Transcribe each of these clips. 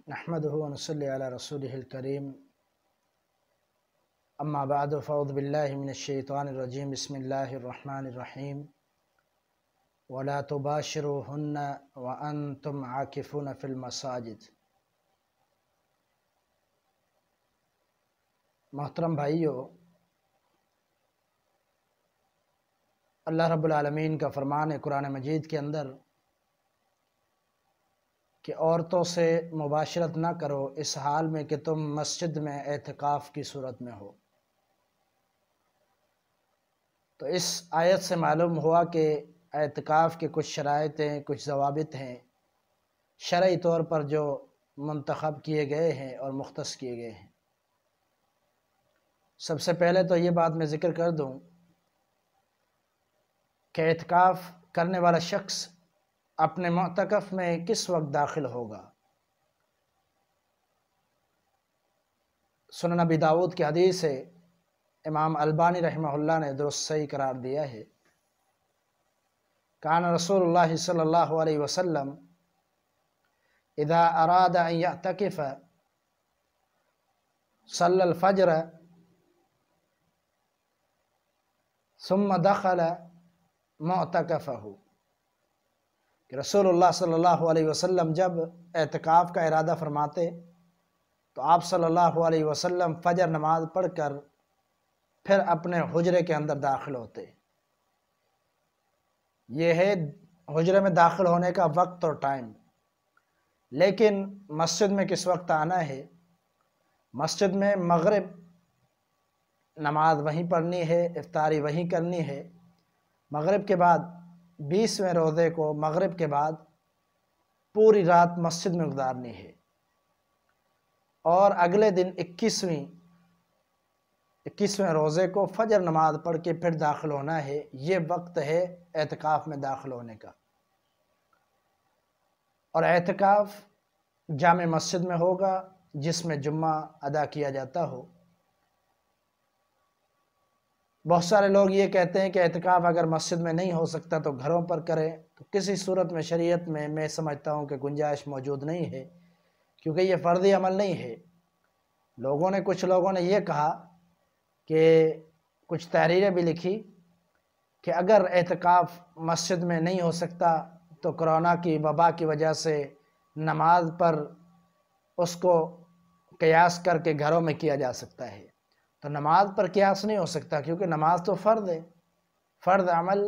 نحمده ونصلي على رسوله الكريم اما بعد فاعوذ بالله من الشیطان الرجیم بسم اللہ الرحمن الرحیم ولا تباشروهن وانتم عاکفون فی المساجد۔ محترم بھائیو، اللہ رب العالمین کا فرمان ہے قرآن مجید کے اندر کہ عورتوں سے مباشرت نہ کرو اس حال میں کہ تم مسجد میں اعتکاف کی صورت میں ہو۔ تو اس آیت سے معلوم ہوا کہ اعتکاف کے کچھ شرائطیں، کچھ ضوابط ہیں شرعی طور پر جو منتخب کیے گئے ہیں اور مختص کیے گئے ہیں۔ سب سے پہلے تو یہ بات میں ذکر کر دوں کہ اعتکاف کرنے والا شخص اپنے معتکف میں کس وقت داخل ہوگا۔ سنن ابی داؤد کی حدیث ہے، امام البانی رحمہ اللہ نے درست صحیح قرار دیا ہے، کان رسول اللہ صلی اللہ علیہ وسلم اذا اراد ان یعتکف صلی الفجر ثم دخل معتکفہ، کہ رسول اللہ صلی اللہ علیہ وسلم جب اعتکاف کا ارادہ فرماتے تو آپ صلی اللہ علیہ وسلم فجر نماز پڑھ کر پھر اپنے حجرے کے اندر داخل ہوتے۔ یہ ہے حجرے میں داخل ہونے کا وقت اور ٹائم۔ لیکن مسجد میں کس وقت آنا ہے؟ مسجد میں مغرب نماز وہیں پڑھنی ہے، افطاری وہیں کرنی ہے۔ مغرب کے بعد 20ویں روزے کو مغرب کے بعد پوری رات مسجد میں گزارنی ہے، اور اگلے دن 21ویں روزے کو فجر نماز پڑھ کے پھر داخل ہونا ہے۔ یہ وقت ہے اعتکاف میں داخل ہونے کا۔ اور اعتکاف جامع مسجد میں ہوگا جس میں جمعہ ادا کیا جاتا ہو۔ بہت سارے لوگ یہ کہتے ہیں کہ اعتکاف اگر مسجد میں نہیں ہو سکتا تو گھروں پر کریں، تو کسی صورت میں شریعت میں سمجھتا ہوں کہ گنجائش موجود نہیں ہے، کیونکہ یہ فرضی عمل نہیں ہے۔ کچھ لوگوں نے یہ کہا کہ کچھ تحریریں بھی لکھی کہ اگر اعتکاف مسجد میں نہیں ہو سکتا تو کرونا کی وبا کی وجہ سے نماز پر اس کو قیاس کر کے گھروں میں کیا جا سکتا ہے۔ تو نماز پر قیاس نہیں ہو سکتا، کیونکہ نماز تو فرض ہے۔ فرض عمل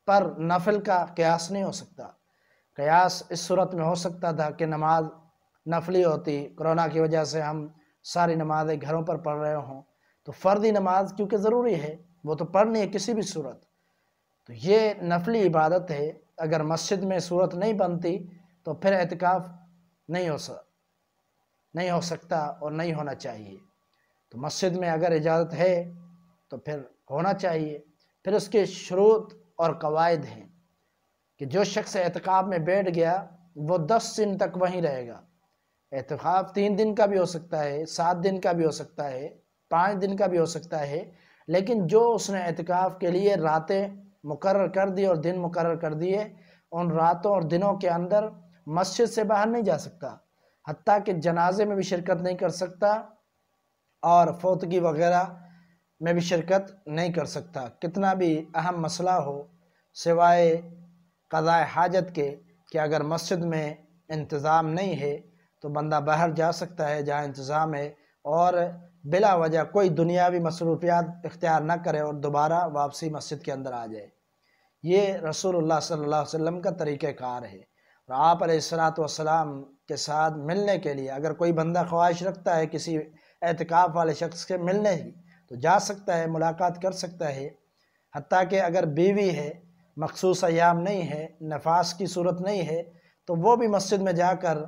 پر نفل کا قیاس نہیں ہو سکتا۔ قیاس اس صورت میں ہو سکتا تھا کہ نماز نفلی ہوتی، کرونا کی وجہ سے ہم ساری نمازیں گھروں پر پڑھ رہے ہوں، تو فرضی نماز کیونکہ ضروری ہے وہ تو پڑھنی ہے کسی بھی صورت۔ تو یہ نفلی عبادت ہے، اگر مسجد میں صورت نہیں بنتی تو پھر اعتکاف نہیں ہو سکتا اور نہیں ہونا چاہیے۔ تو مسجد میں اگر اجازت ہے تو پھر ہونا چاہیے۔ پھر اس کے شروط اور قواعد ہیں کہ جو شخص اعتکاف میں بیٹھ گیا وہ 10 دن تک وہیں رہے گا۔ اعتکاف 3 دن کا بھی ہو سکتا ہے، 7 دن کا بھی ہو سکتا ہے، 5 دن کا بھی ہو سکتا ہے، لیکن جو اس نے اعتکاف کے لیے راتیں مقرر کر دی اور دن مقرر کر دیے، ان راتوں اور دنوں کے اندر مسجد سے باہر نہیں جا سکتا، حتیٰ کہ جنازے میں بھی شرکت نہیں کر سکتا اور فوتگی وغیرہ میں بھی شرکت نہیں کر سکتا، کتنا بھی اہم مسئلہ ہو، سوائے قضاء حاجت کے کہ اگر مسجد میں انتظام نہیں ہے تو بندہ باہر جا سکتا ہے جہاں انتظام ہے، اور بلا وجہ کوئی دنیاوی مصروفیات اختیار نہ کرے اور دوبارہ واپسی مسجد کے اندر آ جائے۔ یہ رسول اللہ صلی اللہ علیہ وسلم کا طریقہ کار ہے۔ اور آپ علیہ السلام کے ساتھ ملنے کے لیے اگر کوئی بندہ خواہش رکھتا ہے کسی اعتکاف والے شخص سے ملنے ہی، تو جا سکتا ہے، ملاقات کر سکتا ہے۔ حتیٰ کہ اگر بیوی ہے، مخصوص ایام نہیں ہے، نفاس کی صورت نہیں ہے، تو وہ بھی مسجد میں جا کر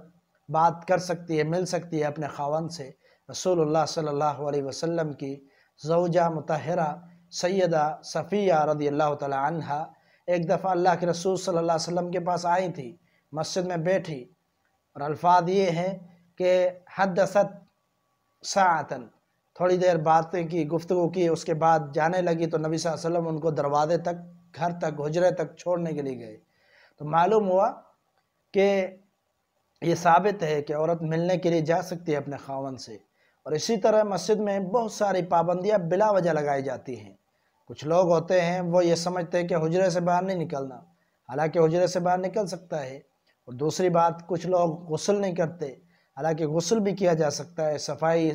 بات کر سکتی ہے، مل سکتی ہے اپنے خاوند سے۔ رسول اللہ صلی اللہ علیہ وسلم کی زوجہ مطہرہ سیدہ صفیہ رضی اللہ تعالی عنہا ایک دفعہ اللہ کے رسول صلی اللہ علیہ وسلم کے پاس آئی تھی، مسجد میں بیٹھی، اور الفاظ یہ ہیں کہ حدثت ساعتن، تھوڑی دیر باتیں کی، گفتگو کی، اس کے بعد جانے لگی تو نبی صلی اللہ علیہ وسلم ان کو دروازے تک، گھر تک، حجرے تک چھوڑنے کے لیے گئے۔ تو معلوم ہوا کہ یہ ثابت ہے کہ عورت ملنے کے لیے جا سکتی ہے اپنے خاوند سے۔ اور اسی طرح مسجد میں بہت ساری پابندیاں بلا وجہ لگائی جاتی ہیں۔ کچھ لوگ ہوتے ہیں وہ یہ سمجھتے ہیں کہ حجرے سے باہر نہیں نکلنا، حالانکہ حجرے سے باہر نکل سکتا ہے۔ اور دوسری بات، کچھ لوگ غسل نہیں کرتے، حالانکہ غسل بھی کیا جا سکتا ہے، صفائی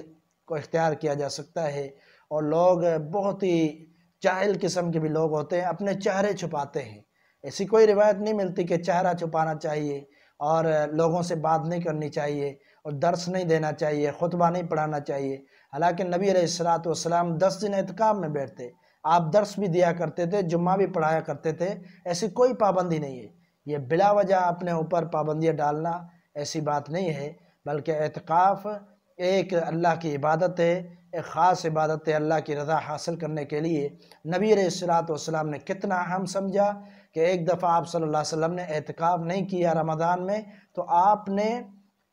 کو اختیار کیا جا سکتا ہے۔ اور لوگ بہت ہی جاہل قسم کے بھی لوگ ہوتے ہیں، اپنے چہرے چھپاتے ہیں۔ ایسی کوئی روایت نہیں ملتی کہ چہرہ چھپانا چاہیے اور لوگوں سے بات نہیں کرنی چاہیے اور درس نہیں دینا چاہیے، خطبہ نہیں پڑھانا چاہیے۔ حالانکہ نبی علیہ السلام 10 دن اعتکاف میں بیٹھتے، آپ درس بھی دیا کرتے تھے، جمعہ بھی پڑھایا کرتے تھے، ایسی کوئی پابندی نہیں ہے۔ یہ بلا وجہ اپنے اوپر پابندیاں ڈالنا ایسی بات نہیں ہے، بلکہ اعتکاف ایک اللہ کی عبادت ہے، ایک خاص عبادت ہے اللہ کی رضا حاصل کرنے کے لیے۔ نبی علیہ السلام نے کتنا اہم سمجھا کہ ایک دفعہ آپ صلی اللہ علیہ وسلم نے اعتکاف نہیں کیا رمضان میں، تو آپ نے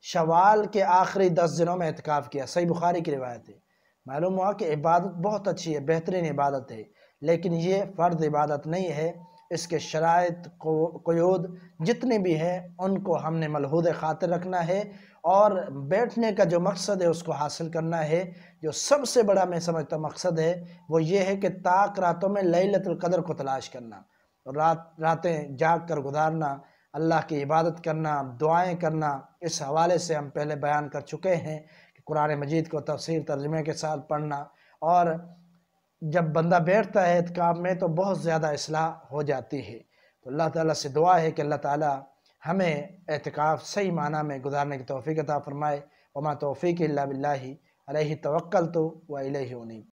شوال کے آخری 10 دنوں میں اعتکاف کیا۔ صحیح بخاری کی روایت ہے۔ معلوم ہوا کہ عبادت بہت اچھی ہے، بہترین عبادت ہے، لیکن یہ فرض عبادت نہیں ہے۔ اس کے شرائط قیود جتنے بھی ہیں ان کو ہم نے ملحوظ خاطر رکھنا ہے، اور بیٹھنے کا جو مقصد ہے اس کو حاصل کرنا ہے۔ جو سب سے بڑا میں سمجھتا مقصد ہے وہ یہ ہے کہ طاق راتوں میں لیلۃ القدر کو تلاش کرنا، اور راتیں جاگ کر گزارنا، اللہ کی عبادت کرنا، دعائیں کرنا۔ اس حوالے سے ہم پہلے بیان کر چکے ہیں کہ قرآن مجید کو تفسیر ترجمے کے ساتھ پڑھنا، اور جب بندہ بیٹھتا ہے اعتکاف میں تو بہت زیادہ اصلاح ہو جاتی ہے۔ تو اللہ تعالیٰ سے دعا ہے کہ اللہ تعالیٰ ہمیں اعتکاف صحیح معنی میں گزارنے کی توفیق عطا فرمائے۔ وما توفیق الا باللہ، علیہ توکلت و الیہ انیب۔